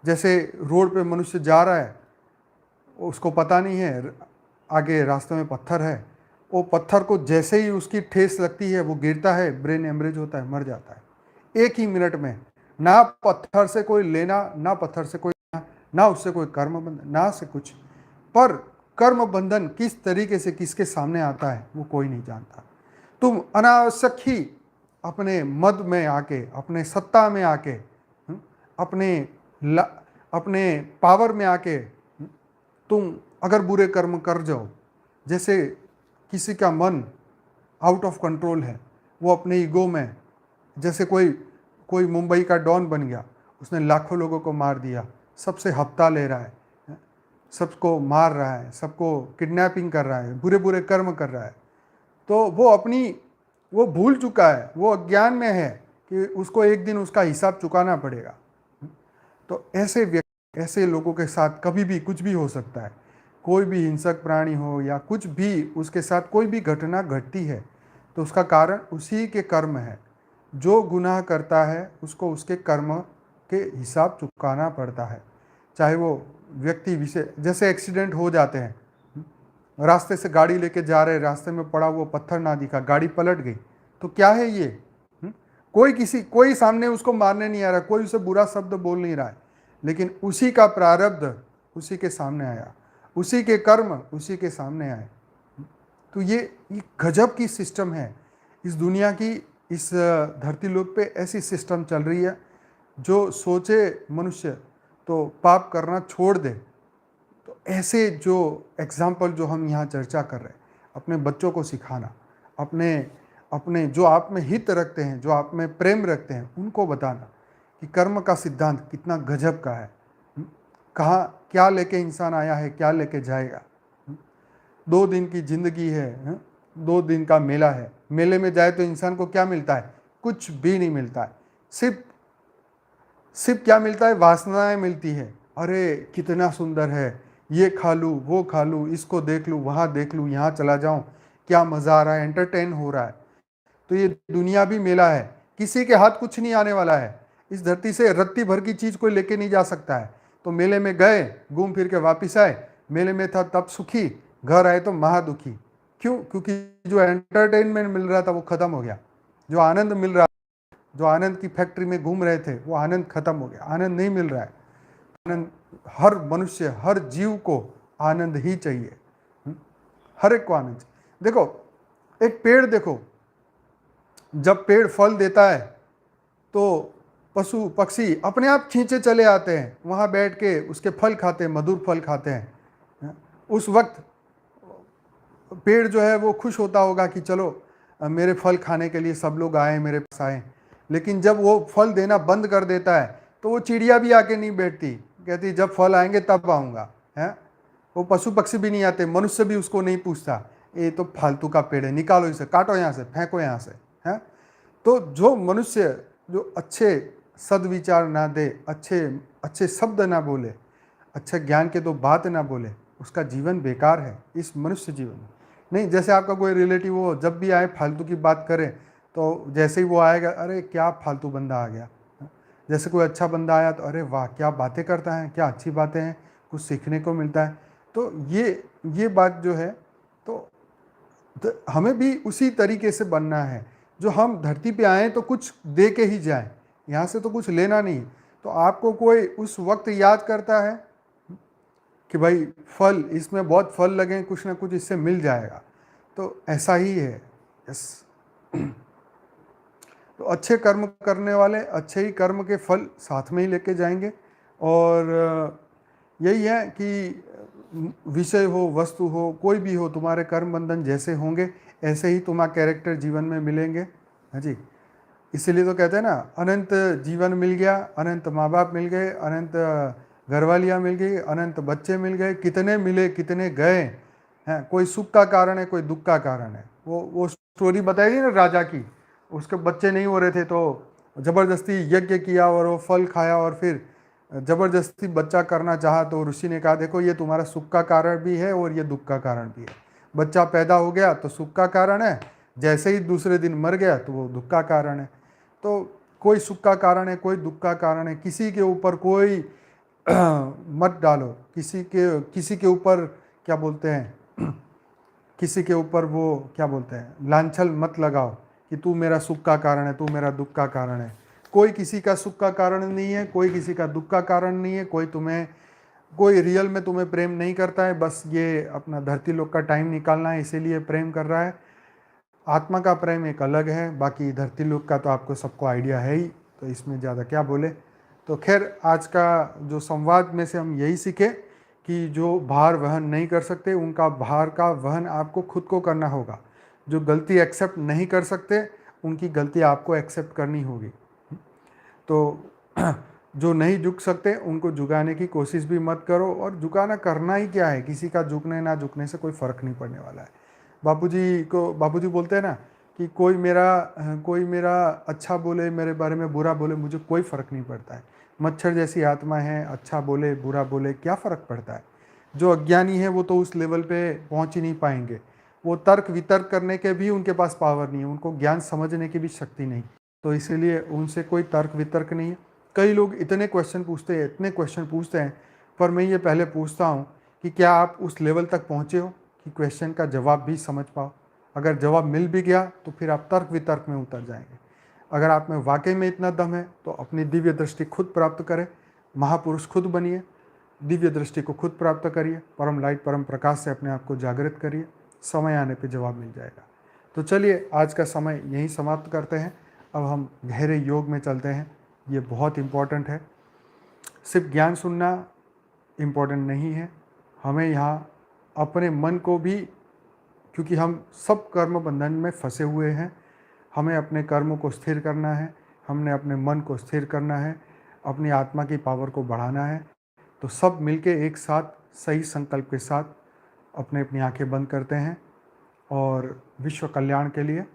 जैसे रोड पे मनुष्य जा रहा है, उसको पता नहीं है आगे रास्ते में पत्थर है, वो पत्थर को जैसे ही उसकी ठेस लगती है वो गिरता है, ब्रेन हेमरेज होता है, मर जाता है 1 ही मिनट में। ना पत्थर से कोई लेना, ना पत्थर से कोई ना उससे कोई कर्म बंधन, ना से कुछ। पर कर्म बंधन किस तरीके से किसके सामने आता है वो कोई नहीं जानता। तुम अनावश्यक ही अपने मद में आके, अपने सत्ता में आके, अपने पावर में आके तुम अगर बुरे कर्म कर जाओ, जैसे किसी का मन आउट ऑफ कंट्रोल है, वो अपने ईगो में, जैसे कोई मुंबई का डॉन बन गया, उसने लाखों लोगों को मार दिया, सबसे हफ्ता ले रहा है, सबको मार रहा है, सबको किडनैपिंग कर रहा है, बुरे बुरे कर्म कर रहा है, तो वो भूल चुका है, वो अज्ञान में है कि उसको एक दिन उसका हिसाब चुकाना पड़ेगा। तो ऐसे लोगों के साथ कभी भी कुछ भी हो सकता है। कोई भी हिंसक प्राणी हो या कुछ भी उसके साथ कोई भी घटना घटती है तो उसका कारण उसी के कर्म है। जो गुनाह करता है उसको उसके कर्म के हिसाब चुकाना पड़ता है। चाहे वो व्यक्ति विशेष, जैसे एक्सीडेंट हो जाते हैं, रास्ते से गाड़ी लेके जा रहे, रास्ते में पड़ा वो पत्थर ना दिखा, गाड़ी पलट गई, तो क्या है ये? कोई सामने उसको मारने नहीं आ रहा, कोई उसे बुरा शब्द बोल नहीं रहा है, लेकिन उसी का प्रारब्ध उसी के सामने आया, उसी के कर्म उसी के सामने आए। तो ये गजब की सिस्टम है इस दुनिया की। इस धरती लोक पे ऐसी सिस्टम चल रही है, जो सोचे मनुष्य तो पाप करना छोड़ दे। तो ऐसे जो एग्जाम्पल जो हम यहाँ चर्चा कर रहे हैं, अपने बच्चों को सिखाना, अपने जो आप में हित रखते हैं, जो आप में प्रेम रखते हैं, उनको बताना कि कर्म का सिद्धांत कितना गजब का है। कहाँ क्या लेके इंसान आया है, क्या लेके जाएगा। 2 दिन की जिंदगी है, 2 दिन का मेला है, मेले में जाए तो इंसान को क्या मिलता है? कुछ भी नहीं मिलता है। सिर्फ क्या मिलता है? वासनाएं मिलती है। अरे कितना सुंदर है, ये खा लूँ, वो खा लूँ, इसको देख लूँ, वहाँ देख लूँ, यहाँ चला जाऊँ, क्या मज़ा आ रहा है, एंटरटेन हो रहा है। तो ये दुनिया भी मेला है, किसी के हाथ कुछ नहीं आने वाला है। इस धरती से रत्ती भर की चीज़ कोई लेके नहीं जा सकता है। तो मेले में गए, घूम फिर के वापिस आए, मेले में था तब सुखी, घर आए तो महादुखी। क्यों? क्योंकि जो एंटरटेनमेंट मिल रहा था वो खत्म हो गया। जो आनंद मिल रहा, जो आनंद की फैक्ट्री में घूम रहे थे, वो आनंद खत्म हो गया, आनंद नहीं मिल रहा है। आनंद हर मनुष्य, हर जीव को आनंद ही चाहिए। हर एक को आनंद चाहिए। देखो एक पेड़ देखो, जब पेड़ फल देता है तो पशु पक्षी अपने आप खींचे चले आते हैं, वहाँ बैठ के उसके फल खाते हैं, मधुर फल खाते हैं। उस वक्त पेड़ जो है वो खुश होता होगा कि चलो मेरे फल खाने के लिए सब लोग आए, मेरे पास आए। लेकिन जब वो फल देना बंद कर देता है तो वो चिड़िया भी आके नहीं बैठती, कहती जब फल आएंगे तब आऊँगा। है वो पशु पक्षी भी नहीं आते, मनुष्य भी उसको नहीं पूछता, ये तो फालतू का पेड़ है, निकालो इसे, काटो यहाँ से, फेंको यहाँ से। है तो जो मनुष्य जो अच्छे सदविचार ना दे, अच्छे शब्द ना बोले, अच्छे ज्ञान के तो बात ना बोले, उसका जीवन बेकार है इस मनुष्य जीवन में। नहीं, जैसे आपका कोई रिलेटिव हो, जब भी आए फालतू की बात करे, तो जैसे ही वो आएगा, अरे क्या फालतू बंदा आ गया। जैसे कोई अच्छा बंदा आया तो अरे वाह क्या बातें करता है, क्या अच्छी बातें हैं, कुछ सीखने को मिलता है। तो ये बात जो है, तो हमें भी उसी तरीके से बनना है। जो हम धरती पे आए तो कुछ दे के ही जाएं, यहाँ से तो कुछ लेना नहीं। तो आपको कोई उस वक्त याद करता है कि भाई फल, इसमें बहुत फल लगे, कुछ ना कुछ इससे मिल जाएगा, तो ऐसा ही है। यस। तो अच्छे कर्म करने वाले अच्छे ही कर्म के फल साथ में ही लेके जाएंगे। और यही है कि विषय हो, वस्तु हो, कोई भी हो, तुम्हारे कर्म बंधन जैसे होंगे ऐसे ही तुम्हारा कैरेक्टर जीवन में मिलेंगे। हाँ जी। इसीलिए तो कहते हैं ना, अनंत जीवन मिल गया, अनंत माँ बाप मिल गए, अनंत घरवालियाँ मिल गई, अनंत बच्चे मिल गए, कितने मिले कितने गए हैं। कोई सुख का कारण है, कोई दुख का कारण है। वो स्टोरी बताई थी ना राजा की, उसके बच्चे नहीं हो रहे थे तो जबरदस्ती यज्ञ किया और वो फल खाया, और फिर जबरदस्ती बच्चा करना चाहा तो ऋषि ने कहा देखो ये तुम्हारा सुख का कारण भी है और ये दुख का कारण भी है। बच्चा पैदा हो गया तो सुख का कारण है, जैसे ही दूसरे दिन मर गया तो वो दुख का कारण है। तो कोई सुख का कारण है, कोई दुख का कारण है। किसी के ऊपर कोई मत डालो, किसी के ऊपर क्या बोलते हैं किसी के ऊपर वो क्या बोलते हैं, लांछन मत लगाओ कि तू मेरा सुख का कारण है, तू मेरा दुख का कारण है। कोई किसी का सुख का कारण नहीं है, कोई किसी का दुख का कारण नहीं है। कोई रियल में तुम्हें प्रेम नहीं करता है, बस ये अपना धरती लोक का टाइम निकालना है इसीलिए प्रेम कर रहा है। आत्मा का प्रेम एक अलग है, बाकी धरती लोक का तो आपको सबको आइडिया है ही, तो इसमें ज़्यादा क्या बोले। तो खैर, आज का जो संवाद में से हम यही सीखे कि जो भार वहन नहीं कर सकते उनका भार का वहन आपको खुद को करना होगा। जो गलती एक्सेप्ट नहीं कर सकते उनकी गलती आपको एक्सेप्ट करनी होगी। तो जो नहीं झुक सकते उनको झुकाने की कोशिश भी मत करो, और झुकाना करना ही क्या है, किसी का झुकने ना झुकने से कोई फ़र्क नहीं पड़ने वाला है। बापूजी बोलते हैं ना कि कोई मेरा अच्छा बोले, मेरे बारे में बुरा बोले, मुझे कोई फ़र्क नहीं पड़ता है। मच्छर जैसी आत्मा है, अच्छा बोले बुरा बोले क्या फ़र्क पड़ता है। जो अज्ञानी है वो तो उस लेवल पे पहुंच ही नहीं पाएंगे। वो तर्क वितर्क करने के भी उनके पास पावर नहीं है, उनको ज्ञान समझने की भी शक्ति नहीं। तो इसीलिए उनसे कोई तर्क वितर्क नहीं है। कई लोग इतने क्वेश्चन पूछते हैं, इतने क्वेश्चन पूछते हैं, पर मैं ये पहले पूछता हूँ कि क्या आप उस लेवल तक पहुँचे हो कि क्वेश्चन का जवाब भी समझ पाओ। अगर जवाब मिल भी गया तो फिर आप तर्क वितर्क में उतर जाएंगे। अगर आप में वाकई में इतना दम है तो अपनी दिव्य दृष्टि खुद प्राप्त करें, महापुरुष खुद बनिए, दिव्य दृष्टि को खुद प्राप्त करिए, परम लाइट परम प्रकाश से अपने आप को जागृत करिए, समय आने पे जवाब मिल जाएगा। तो चलिए आज का समय यहीं समाप्त करते हैं। अब हम गहरे योग में चलते हैं, ये बहुत इम्पॉर्टेंट है। सिर्फ ज्ञान सुनना इम्पॉर्टेंट नहीं है, हमें यहाँ अपने मन को भी, क्योंकि हम सब कर्म बंधन में फंसे हुए हैं, हमें अपने कर्मों को स्थिर करना है, हमने अपने मन को स्थिर करना है, अपनी आत्मा की पावर को बढ़ाना है। तो सब मिलके एक साथ सही संकल्प के साथ अपनी आंखें बंद करते हैं, और विश्व कल्याण के लिए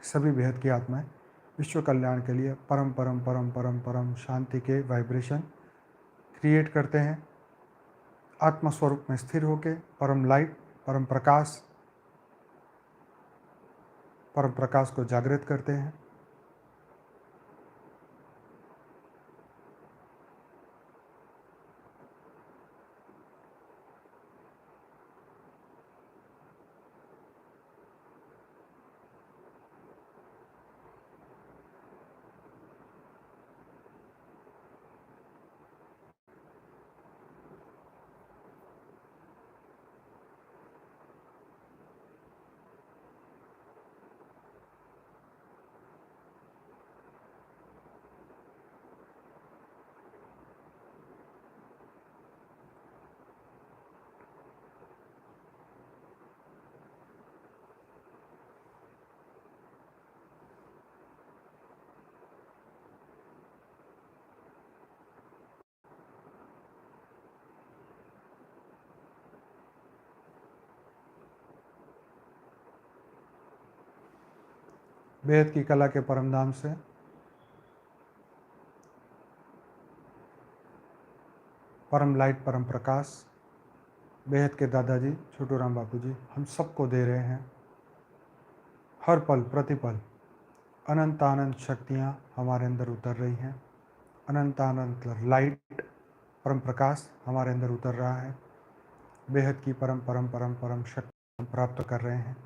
सभी बेहद की आत्माएं, विश्व कल्याण के लिए परम परम परम परम परम शांति के वाइब्रेशन क्रिएट करते हैं। आत्मा स्वरूप में स्थिर होके परम लाइट परम प्रकाश को जागृत करते हैं। बेहद की कला के परम धाम से परम लाइट परम प्रकाश बेहद के दादाजी छोटू राम बापू जी हम सबको दे रहे हैं। हर पल प्रतिपल अनंत अनंत शक्तियाँ हमारे अंदर उतर रही हैं। अनंत अनंत लाइट परम प्रकाश हमारे अंदर उतर रहा है। बेहद की परम परम परम परम शक्ति हम प्राप्त कर रहे हैं।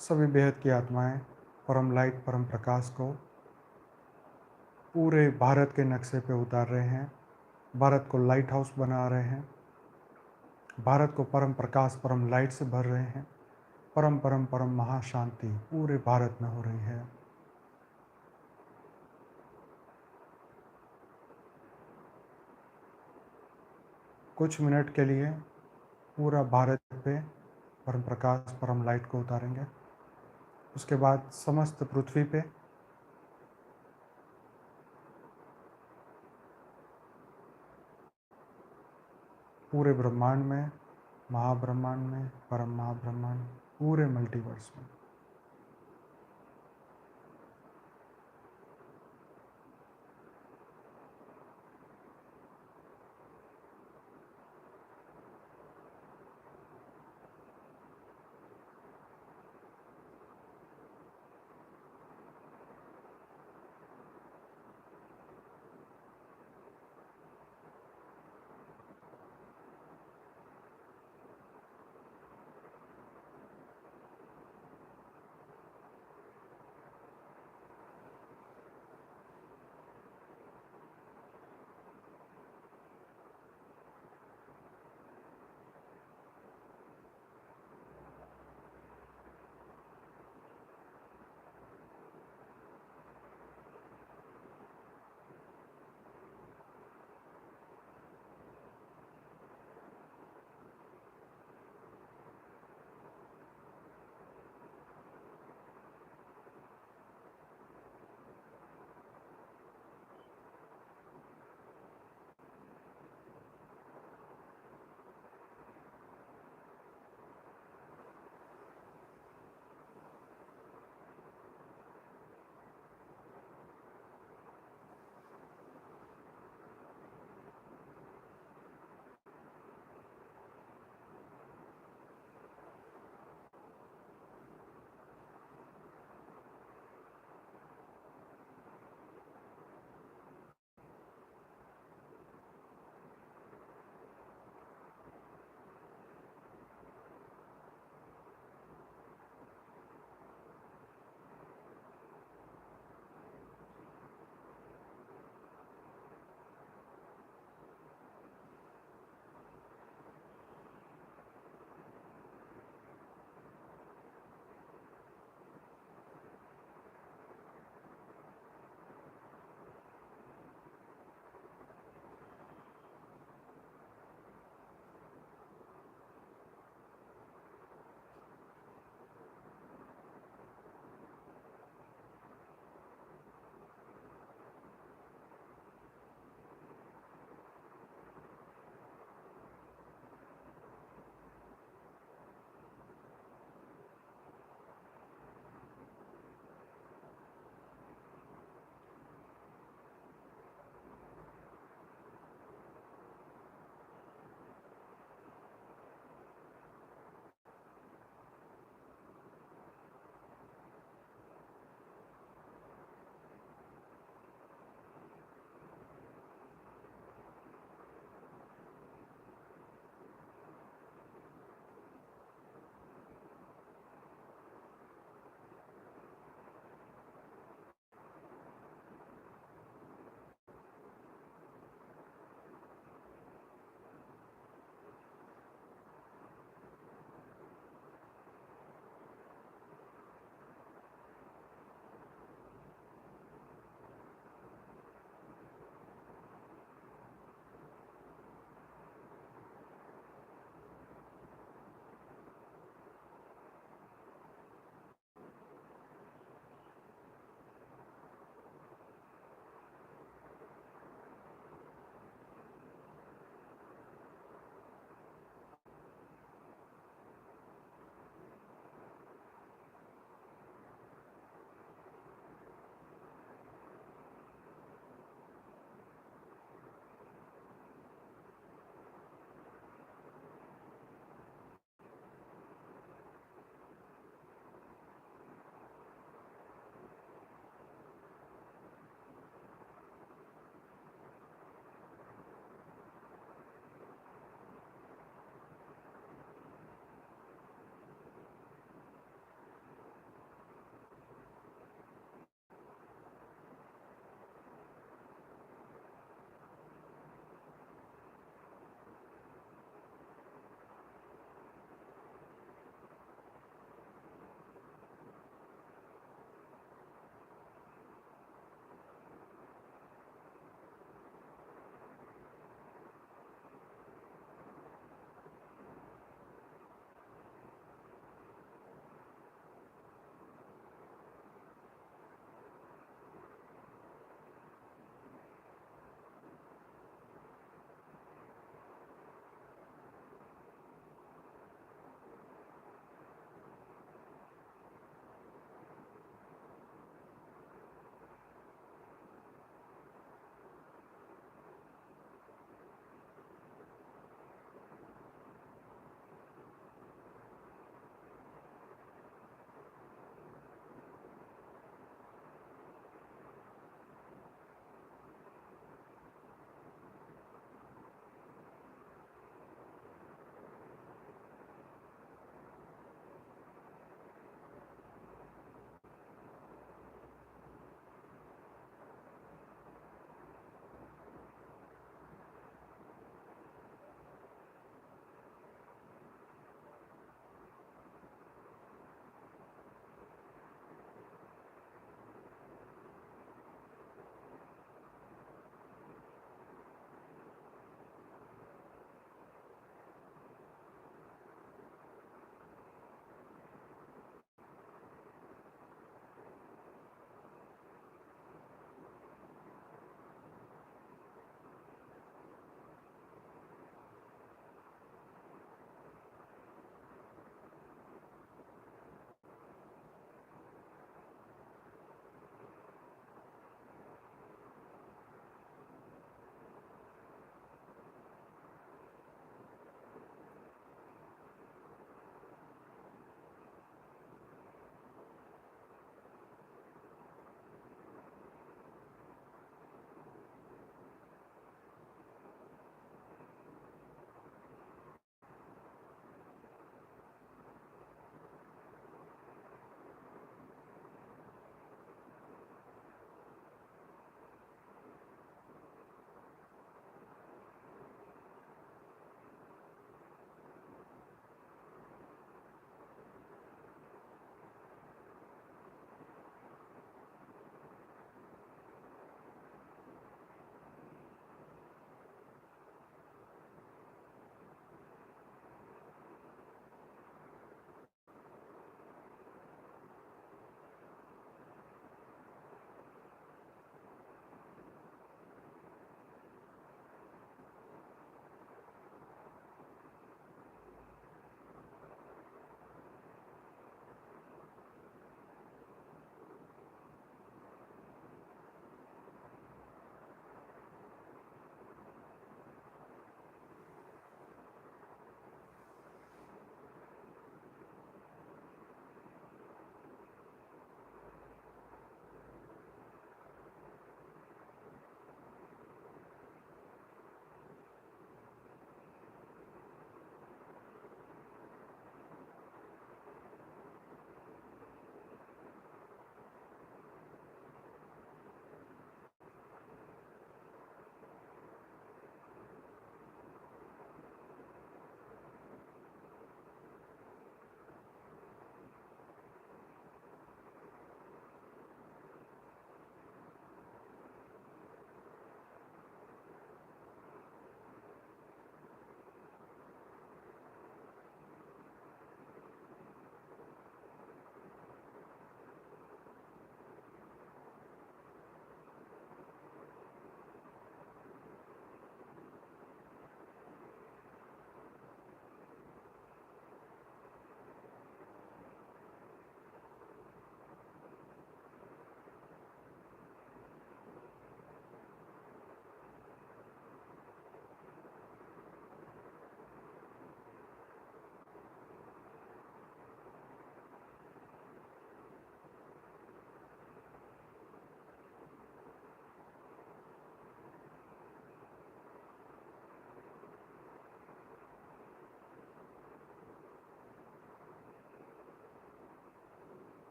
सभी बेहद की आत्माएं परम लाइट परम प्रकाश को पूरे भारत के नक्शे पे उतार रहे हैं। भारत को लाइट हाउस बना रहे हैं। भारत को परम प्रकाश परम लाइट से भर रहे हैं। परम परम परम महाशांति पूरे भारत में हो रही है। कुछ मिनट के लिए पूरा भारत पे परम प्रकाश परम लाइट को उतारेंगे। उसके बाद समस्त पृथ्वी पे पूरे ब्रह्मांड में, महाब्रह्मांड में, परम महाब्रह्मांड, पूरे मल्टीवर्स में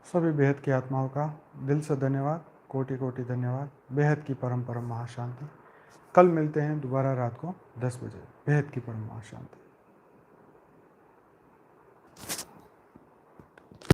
सभी बेहद की आत्माओं का दिल से धन्यवाद, कोटि कोटि धन्यवाद। बेहद की परम परम महाशांति। कल मिलते हैं दोबारा रात को 10 बजे। बेहद की परम महाशांति।